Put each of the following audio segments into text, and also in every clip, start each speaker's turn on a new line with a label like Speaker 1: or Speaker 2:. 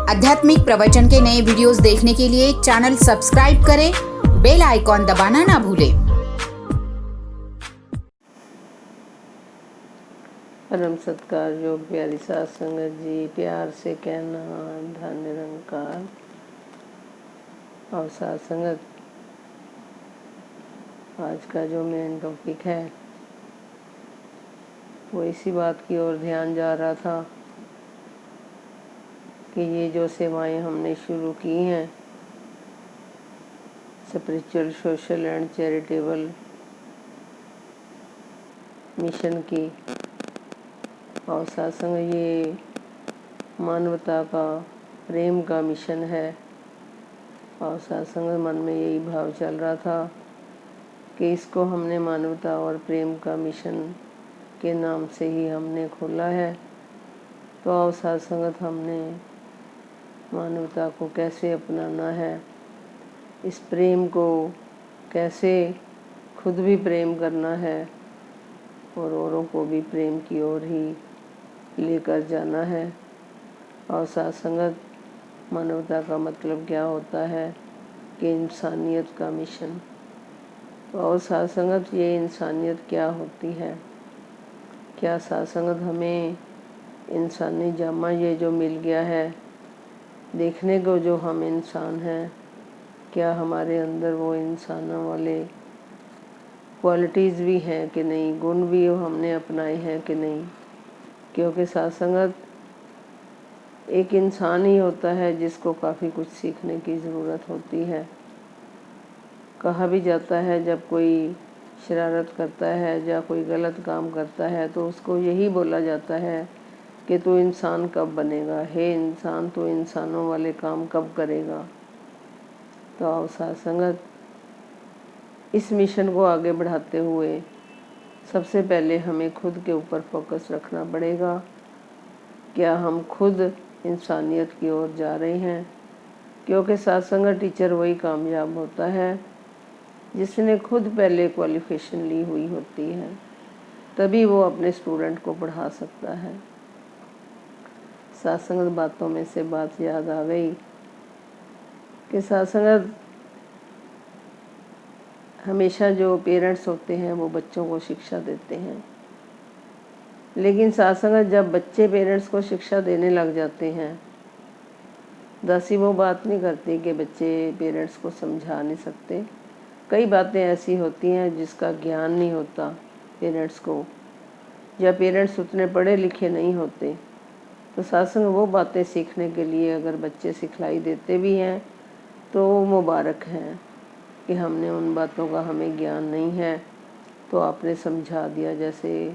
Speaker 1: आध्यात्मिक प्रवचन के नए वीडियोस देखने के लिए चैनल सब्सक्राइब करें, बेल आइकॉन दबाना ना भूलें।
Speaker 2: परम सत्कार योग प्यारी साध संगत जी, प्यार से कहना धन निरंकार। और साध संगत, आज का जो मेन टॉपिक है वो इसी बात की ओर ध्यान जा रहा था कि ये जो सेवाएं हमने शुरू की हैं, spiritual, social and charitable mission की, और साथ संग ये मानवता का, प्रेम का मिशन है। और साथ संग मन में यही भाव चल रहा था कि इसको हमने मानवता और प्रेम का मिशन के नाम से ही हमने खोला है। तो और साथ संगत, हमने मानवता को कैसे अपनाना है, इस प्रेम को कैसे खुद भी प्रेम करना है और औरों को भी प्रेम की ओर ही लेकर जाना है। और साथ संगत, मानवता का मतलब क्या होता है कि इंसानियत का मिशन। और साथ संगत, ये इंसानियत क्या होती है, क्या साथ संगत हमें इंसानी जामा ये जो मिल गया है, देखने को जो हम इंसान हैं, क्या हमारे अंदर वो इंसानों वाले क्वालिटीज़ भी हैं कि नहीं, गुण भी हमने अपनाए हैं कि नहीं। क्योंकि साथ संगत, एक इंसान ही होता है जिसको काफ़ी कुछ सीखने की ज़रूरत होती है। कहा भी जाता है, जब कोई शरारत करता है या कोई गलत काम करता है तो उसको यही बोला जाता है कि तू इंसान कब बनेगा, हे इंसान, तू इंसानों वाले काम कब करेगा। तो आओ साथ संगत, इस मिशन को आगे बढ़ाते हुए सबसे पहले हमें खुद के ऊपर फोकस रखना पड़ेगा। क्या हम खुद इंसानियत की ओर जा रहे हैं? क्योंकि साथ संगत, टीचर वही कामयाब होता है जिसने खुद पहले क्वालिफिकेशन ली हुई होती है, तभी वो अपने स्टूडेंट को पढ़ा सकता है। साथ संगत, बातों में से बात याद आ गई कि साथ संगत, हमेशा जो पेरेंट्स होते हैं वो बच्चों को शिक्षा देते हैं, लेकिन साथ संगत जब बच्चे पेरेंट्स को शिक्षा देने लग जाते हैं, दासी वो बात नहीं करती कि बच्चे पेरेंट्स को समझा नहीं सकते। कई बातें ऐसी होती हैं जिसका ज्ञान नहीं होता पेरेंट्स को, या पेरेंट्स उतने पढ़े लिखे नहीं होते। तो साथ संग वो बातें सीखने के लिए अगर बच्चे सिखलाई देते भी हैं तो मुबारक हैं कि हमने उन बातों का, हमें ज्ञान नहीं है तो आपने समझा दिया। जैसे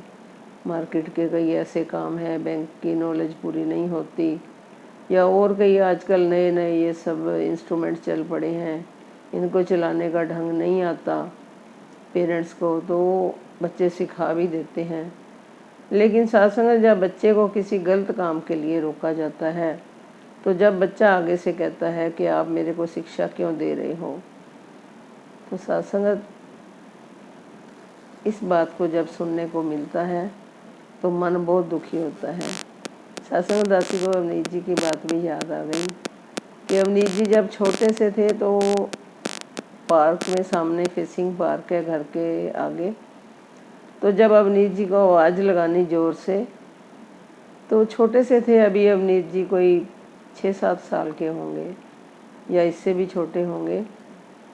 Speaker 2: मार्केट के कई ऐसे काम हैं, बैंक की नॉलेज पूरी नहीं होती, या और कई आजकल नए नए ये सब इंस्ट्रूमेंट चल पड़े हैं, इनको चलाने का ढंग नहीं आता पेरेंट्स को, तो बच्चे सिखा भी देते हैं। लेकिन साथ संगत, जब बच्चे को किसी गलत काम के लिए रोका जाता है, तो जब बच्चा आगे से कहता है कि आप मेरे को शिक्षा क्यों दे रहे हो, तो साथ संगत, इस बात को जब सुनने को मिलता है तो मन बहुत दुखी होता है। साथ संगत, दासी को अवनीत जी की बात भी याद आ गई कि अवनीत जी जब छोटे से थे तो पार्क में, सामने फेसिंग पार्क है घर के आगे, तो जब अवनीत जी को आवाज़ लगानी ज़ोर से, तो छोटे से थे अभी अवनीत जी, कोई 6-7 साल के होंगे या इससे भी छोटे होंगे,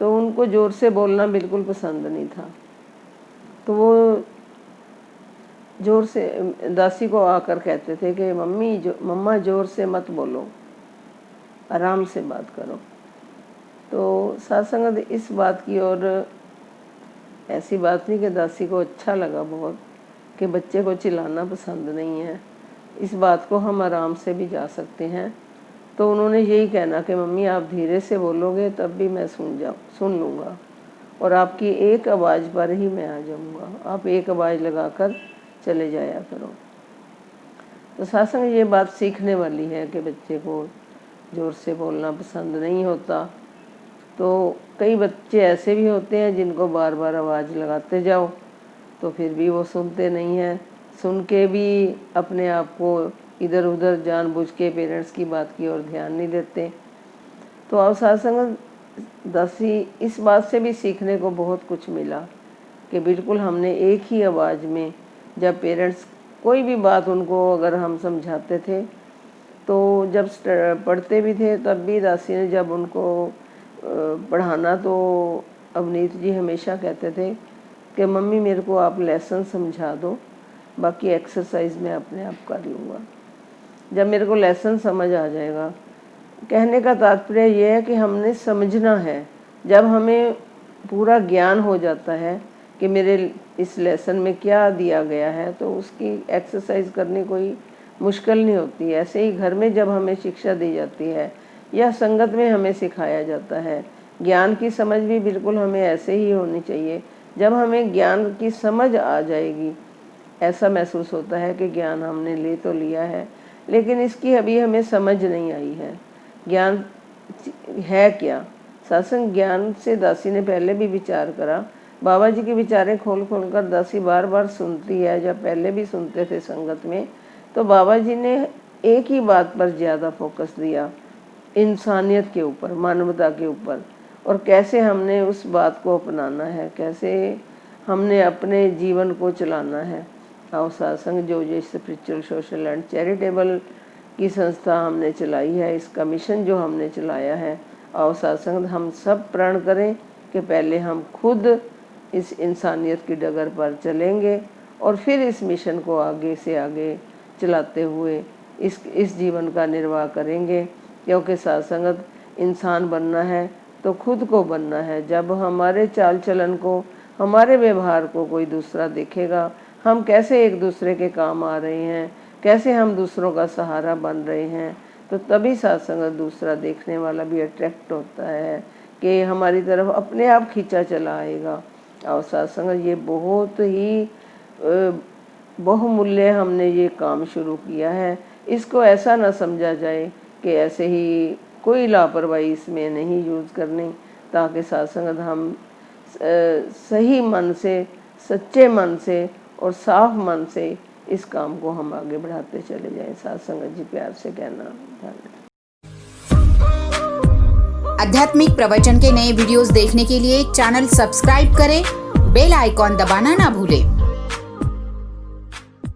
Speaker 2: तो उनको ज़ोर से बोलना बिल्कुल पसंद नहीं था। तो वो ज़ोर से दासी को आकर कहते थे कि मम्मा ज़ोर से मत बोलो, आराम से बात करो। तो साथ संगत, इस बात की ओर, ऐसी बात नहीं कि दासी को अच्छा लगा बहुत कि बच्चे को चिल्लाना पसंद नहीं है, इस बात को हम आराम से भी जा सकते हैं। तो उन्होंने यही कहना कि मम्मी आप धीरे से बोलोगे तब भी मैं सुन लूँगा, और आपकी एक आवाज़ पर ही मैं आ जाऊँगा, आप एक आवाज़ लगाकर चले जाया करो। तो साथ संग ये बात सीखने वाली है कि बच्चे को ज़ोर से बोलना पसंद नहीं होता। तो कई बच्चे ऐसे भी होते हैं जिनको बार बार आवाज़ लगाते जाओ तो फिर भी वो सुनते नहीं हैं, सुन के भी अपने आप को इधर उधर जानबूझ के पेरेंट्स की बात की ओर ध्यान नहीं देते। तो अब साथ संगत दासी इस बात से भी सीखने को बहुत कुछ मिला कि बिल्कुल हमने एक ही आवाज़ में जब पेरेंट्स कोई भी बात उनको अगर हम समझाते थे, तो जब पढ़ते भी थे तब भी दासी ने जब उनको पढ़ाना, तो अवनीत जी हमेशा कहते थे कि मम्मी मेरे को आप लेसन समझा दो, बाकी एक्सरसाइज मैं अपने आप कर लूँगा। जब मेरे को लेसन समझ आ जाएगा, कहने का तात्पर्य यह है कि हमने समझना है। जब हमें पूरा ज्ञान हो जाता है कि मेरे इस लेसन में क्या दिया गया है, तो उसकी एक्सरसाइज करनी कोई मुश्किल नहीं होती। ऐसे ही घर में जब हमें शिक्षा दी जाती है या संगत में हमें सिखाया जाता है, ज्ञान की समझ भी बिल्कुल हमें ऐसे ही होनी चाहिए। जब हमें ज्ञान की समझ आ जाएगी, ऐसा महसूस होता है कि ज्ञान हमने ले तो लिया है, लेकिन इसकी अभी हमें समझ नहीं आई है। ज्ञान है क्या? सत्संग ज्ञान से दासी ने पहले भी विचार करा। बाबा जी के विचारें खोल खोल कर दासी बार बार सुनती है, जब पहले भी सुनते थे संगत में, तो बाबा जी ने एक ही बात पर ज़्यादा फोकस दिया, इंसानियत के ऊपर, मानवता के ऊपर, और कैसे हमने उस बात को अपनाना है, कैसे हमने अपने जीवन को चलाना है। और सत्संग जो स्पिरिचुअल सोशल एंड चैरिटेबल की संस्था हमने चलाई है, इसका मिशन जो हमने चलाया है, और सत्संग हम सब प्रण करें कि पहले हम खुद इस इंसानियत की डगर पर चलेंगे और फिर इस मिशन को आगे से आगे चलाते हुए इस जीवन का निर्वाह करेंगे। क्योंकि सत्संगत इंसान बनना है तो खुद को बनना है। जब हमारे चाल चलन को, हमारे व्यवहार को कोई दूसरा देखेगा, हम कैसे एक दूसरे के काम आ रहे हैं, कैसे हम दूसरों का सहारा बन रहे हैं, तो तभी सत्संगत दूसरा देखने वाला भी अट्रैक्ट होता है कि हमारी तरफ अपने आप खींचा चला आएगा। और सत्संगत ये बहुत ही बहुमूल्य हमने ये काम शुरू किया है। इसको ऐसा ना समझा जाए कि ऐसे ही कोई लापरवाही इसमें नहीं यूज़ करनी, ताकि सत्संगत हम सही मन से, सच्चे मन से और साफ मन से इस काम को हम आगे बढ़ाते चले जाएं। सत्संगत जी प्यार से कहना।
Speaker 1: आध्यात्मिक प्रवचन के नए वीडियोस देखने के लिए चैनल सब्सक्राइब करें, बेल आइकॉन दबाना ना भूलें।